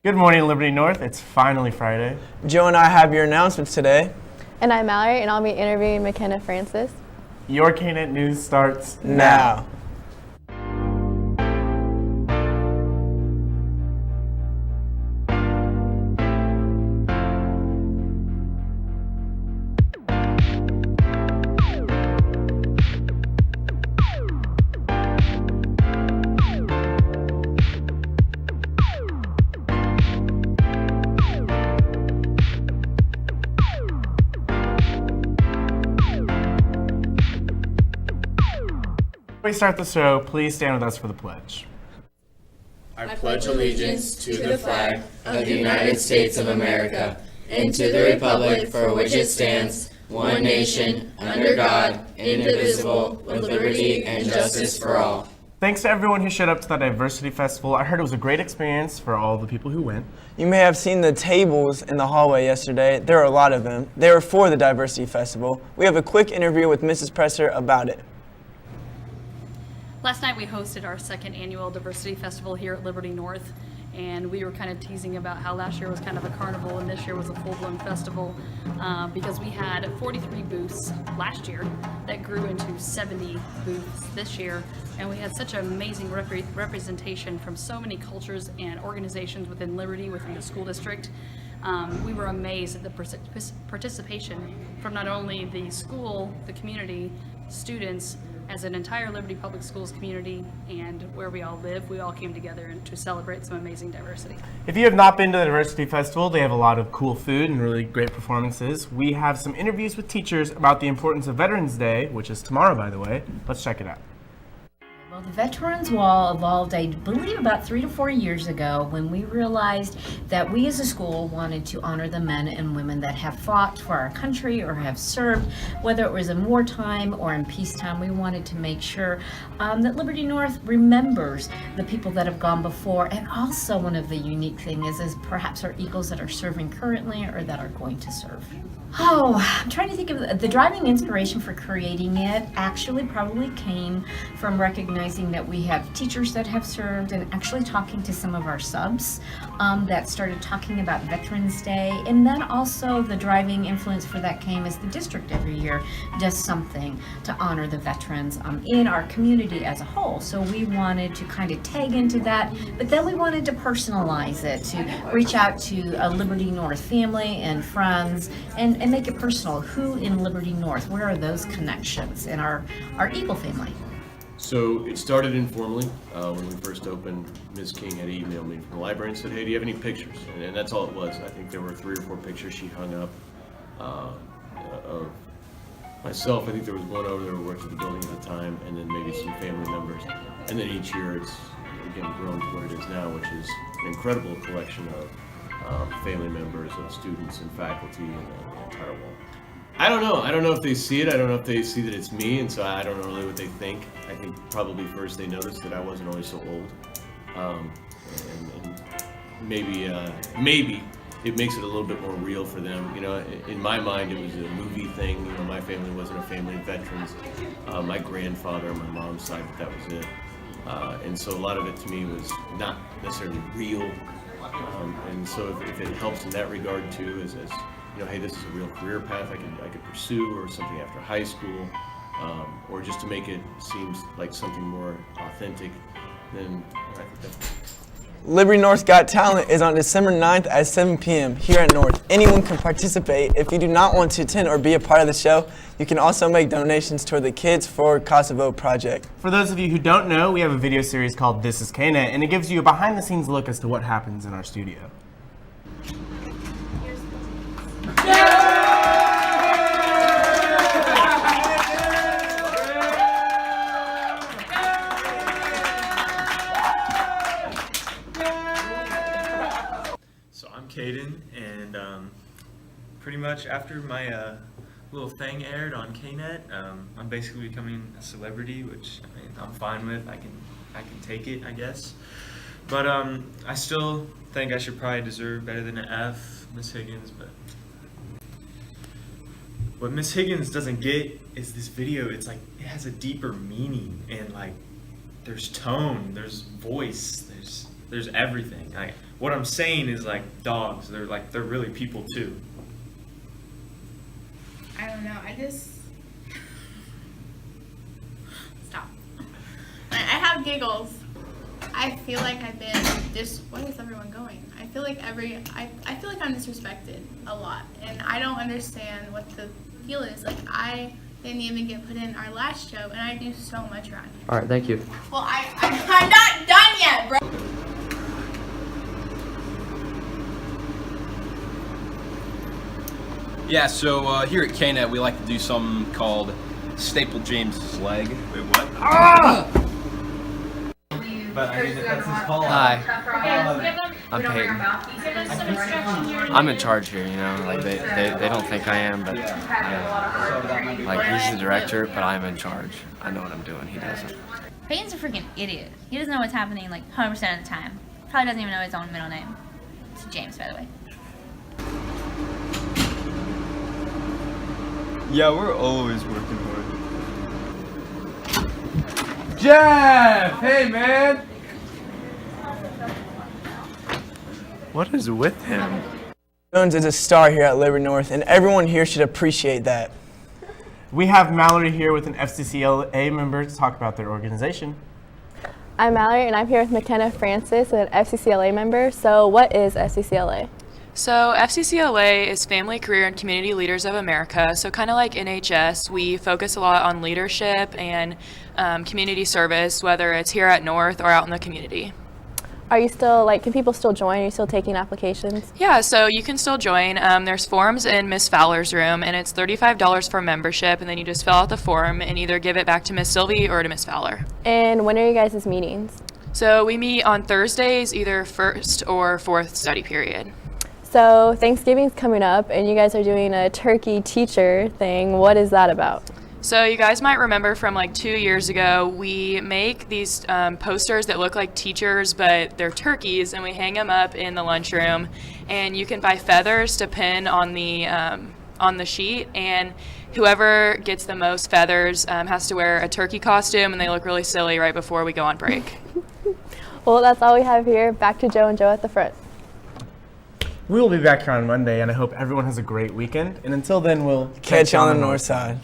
Good morning, Liberty North. It's finally Friday. Joe and I have your announcements today. And I'm Mallory, and I'll be interviewing McKenna Francis. Your KNET News starts Now. Before we start the show, please stand with us for the pledge. I pledge allegiance to the flag of the United States of America and to the republic for which it stands, one nation, under God, indivisible, with liberty and justice for all. Thanks to everyone who showed up to the Diversity Festival. I heard it was a great experience for all the people who went. You may have seen the tables in the hallway yesterday. There are a lot of them. They were for the Diversity Festival. We have a quick interview with Mrs. Presser about it. Last night we hosted our second annual Diversity Festival here at Liberty North, and we were kind of teasing about how last year was kind of a carnival and this year was a full-blown festival because we had 43 booths last year that grew into 70 booths this year, and we had such an amazing representation from so many cultures and organizations within Liberty, within the school district. We were amazed at the participation from not only the school, the community, students, as an entire Liberty Public Schools community and where we all live. We all came together to celebrate some amazing diversity. If you have not been to the Diversity Festival, they have a lot of cool food and really great performances. We have some interviews with teachers about the importance of Veterans Day, which is tomorrow, by the way. Let's check it out. Well, the Veterans Wall evolved, I believe, about 3 to 4 years ago when we realized that we as a school wanted to honor the men and women that have fought for our country or have served, whether it was in wartime or in peacetime. We wanted to make sure that Liberty North remembers the people that have gone before, and also one of the unique things is perhaps our Eagles that are serving currently or that are going to serve. Oh, I'm trying to think of the driving inspiration for creating it actually probably came from recognizing that we have teachers that have served and actually talking to some of our subs that started talking about Veterans Day. And then also the driving influence for that came as the district every year does something to honor the veterans in our community as a whole. So we wanted to kind of tag into that, but then we wanted to personalize it, to reach out to a Liberty North family and friends and make it personal. Who in Liberty North? Where are those connections in our Eagle family? So it started informally. When we first opened, Ms. King had emailed me from the library and said, hey, do you have any pictures? And that's all it was. I think there were 3 or 4 pictures she hung up of myself. I think there was one over there who worked at the building at the time, and then maybe some family members. And then each year it's, again, grown to what it is now, which is an incredible collection of family members, of students and faculty, and the entire wall. I don't know if they see it. I don't know if they see that it's me, and so I don't know really what they think. I think probably first they noticed that I wasn't always so old, and maybe it makes it a little bit more real for them. You know, in my mind, it was a movie thing. You know, my family wasn't a family of veterans. My grandfather on my mom's side, but that was it. And so a lot of it to me was not necessarily real. And so if it helps in that regard too, as you know, hey, this is a real career path I could pursue, or something after high school, or just to make it seem like something more authentic, then I think that's. Liberty North's Got Talent is on December 9th at 7 p.m. here at North. Anyone can participate. If you do not want to attend or be a part of the show, you can also make donations toward the Kids for Kosovo project. For those of you who don't know, we have a video series called This is KNET, and it gives you a behind-the-scenes look as to what happens in our studio. Caden, and pretty much after my little thing aired on KNET, I'm basically becoming a celebrity, which I mean, I'm fine with. I can take it, I guess. But I still think I should probably deserve better than an F, Miss Higgins. But what Miss Higgins doesn't get is this video. It's like it has a deeper meaning, and like there's tone, there's voice, there's there's everything. What I'm saying is like dogs. They're really people too. I don't know. I just stop. I have giggles. I feel like I've been why is everyone going? I feel like I feel like I'm disrespected a lot, and I don't understand what the deal is. Like, I didn't even get put in our last show, and I do so much around here. All right, thank you. Well, I'm not done yet, bro. Yeah, so here at KNET, we like to do something called Staple James's Leg. Wait, what? But I mean, that's his call. Hi. I'm Peyton. I'm in charge here, you know. Like they don't think I am, but like he's the director, but I'm in charge. I know what I'm doing. He doesn't. Peyton's a freaking idiot. He doesn't know what's happening like 100% of the time. Probably doesn't even know his own middle name. It's James, by the way. Yeah, we're always working hard. Jeff! Hey, man! What is with him? Jones is a star here at Liberty North, and everyone here should appreciate that. We have Mallory here with an FCCLA member to talk about their organization. I'm Mallory, and I'm here with McKenna Francis, an FCCLA member. So what is FCCLA? So FCCLA is Family, Career, and Community Leaders of America. So kind of like NHS, we focus a lot on leadership and community service, whether it's here at North or out in the community. Are you still, can people still join? Are you still taking applications? Yeah, so you can still join. There's forms in Miss Fowler's room, and it's $35 for membership, and then you just fill out the form and either give it back to Miss Sylvie or to Miss Fowler. And when are you guys' meetings? So we meet on Thursdays, either first or fourth study period. So Thanksgiving's coming up, and you guys are doing a turkey teacher thing. What is that about? So you guys might remember from like 2 years ago, we make these posters that look like teachers, but they're turkeys, and we hang them up in the lunchroom. And you can buy feathers to pin on the sheet, and whoever gets the most feathers has to wear a turkey costume, and they look really silly right before we go on break. Well, that's all we have here. Back to Joe and Joe at the front. We will be back here on Monday, and I hope everyone has a great weekend. And until then, we'll Catch you on the north side.